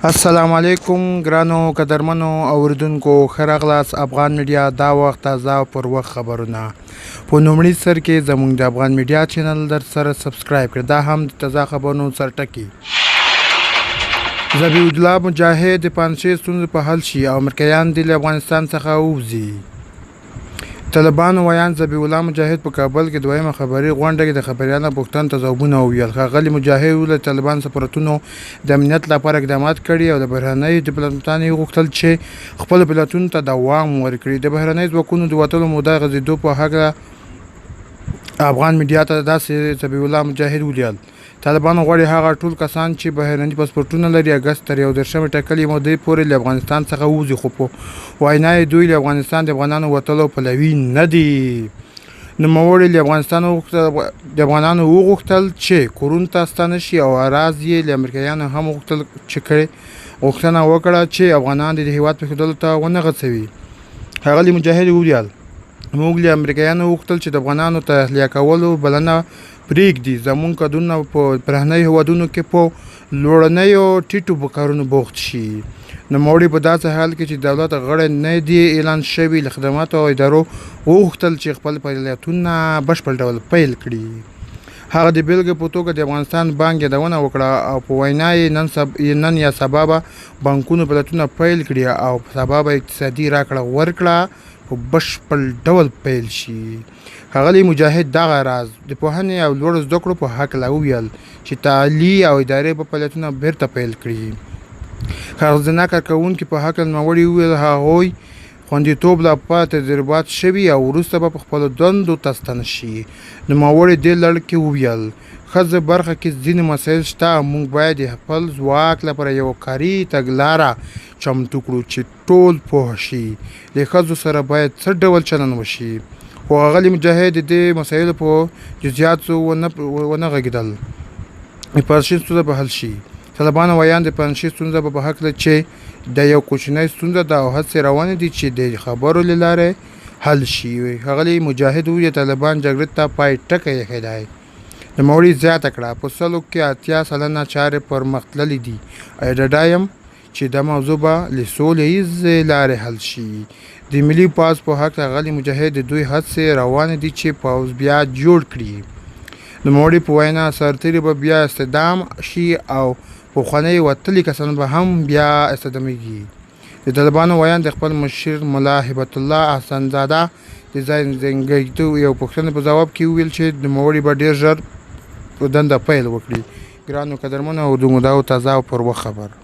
السلام علیکم ګرانو قدرمنو اوریدونکو ښه راغلاست افغان میډیا دا وخت تازه او پر وخت خبرونه په لومړي سر کې زموږ د افغان میډیا چینل در سره سبسکرایب کړئ دا هم د تازه خبرونو سرټکي ذبیح الله مجاهد د پنجشیر ستونزې په حل شي او امریکایان دې له افغانستان څخه ووځي طالبانو ویان ذبیح الله مجاهد په کابل کې دویمه خبري غونډه کې د خبريالانو پوښتنې ته ځوابونه وویل ښاغلي مجاهد له طالبان سفارتونو د امنیت لپاره اقدامات کړي او د بهرنیو ډیپلوماټانو غوښتل چې خپل پلاتون ته دوام ورکړي د بهرنیو ځواکونو د وټلو موده غځېدو په هغه افغان میډیا ته داسې ذبیح الله مجاهد ولیدل طالبان غواړي هغه ټول کسان چې بهرني پاسپورتونه لري اګست تر 11 ټاکلې مودې پورې له افغانستان څخه ووځي خو په وینا یې دوی له افغانستان د افغانانو وتلو پلوي نه دي نوموړي له افغانانو وغوښتل چې کورونو ته ستانه شي او اراز یې له امریکایانو هم وغوښتل چې غوښتنه وکړه چې افغانان د هیواد پرېښودلو ته ونه غځوي ښاغلي مجاهد وویل موږ له امریکایانو وغوښتل چې د افغانانو تحلیه کولو بلنه پرېږدي زموږ کډونه په بهرنیو هیوادونو کې په لوړنیو ټیټو کارونو بوخت شي نوموړي په داسې حال کې چې دولت غړی نه دی اعلان شوي له خدماتو او ادارو وغوښتل چې خپل فعالیتونه بشپړ ډول پیل کړي هغه د بیلګې په توګه د افغانستان بانک یادونه وکړه او په وینا یې نن یا سبا به بانکونو فعالیتونه پیل کړي او سبا به اقتصادي راکړه ورکړه په بشپړ ډول پیل شي ښاغلي مجاهد دغه راز د پوهنې او لوړو زده کړو په هکله وویل چې تعلي او ادارې به فعالیتونه بیرته پیل کړي ښځینه کارکوونکي په هکله نوموړي وویل هغوی خوندیتوب لپاره تجربات شوي او وروسته به په خپلو دندو ته ستانه شي نوموړي دې لړ کې وویل ښځې برخه کې ځینې مسایل شته موږ باید د خپل ځواک لپاره یو کاري تګلاره چمتو کړو چې ټول پوه شي له ښځو سره باید څه ډول چلند وشي خو ښاغلي مجاهد د دې مسایلو په جزئیاتو ونه غږېدل د پنجشیر ستونزه به حل شي طالبانو ویان د پنجشیر ستونزه په هکله چې د یو کوچنی ستونزه ده او هڅې روانې دي چې د خبرو له لارې حل شي ښاغلي مجاهد وویل طالبان جګړې ته پای ټکی ایښی دی نوموړي زیاته کړه په سلو کې 80 سلنه چارې پرمختللې دي ډاډه یم چې دا موضوع به له سولې ییزې لارې حل شي د ملي پوځ په حق ښاغلي مجاهد د دوی هڅې روانې دي چې پوځ بیا جوړ کړي نوموړي په وینا سرتیري به بیا استخدام شي او پخواني وتلي کسان به هم بیا استخدامیږي د طالبانو ویان د خپل مشر ملا هبت الله احسنزاده د زنګېدو یو پوښتنې په ځواب کې وویل چې نوموړي به ډېر ژر دنده پیل وکړي ګرانو قدرمنو او د موداو تازه او پر وخت خبر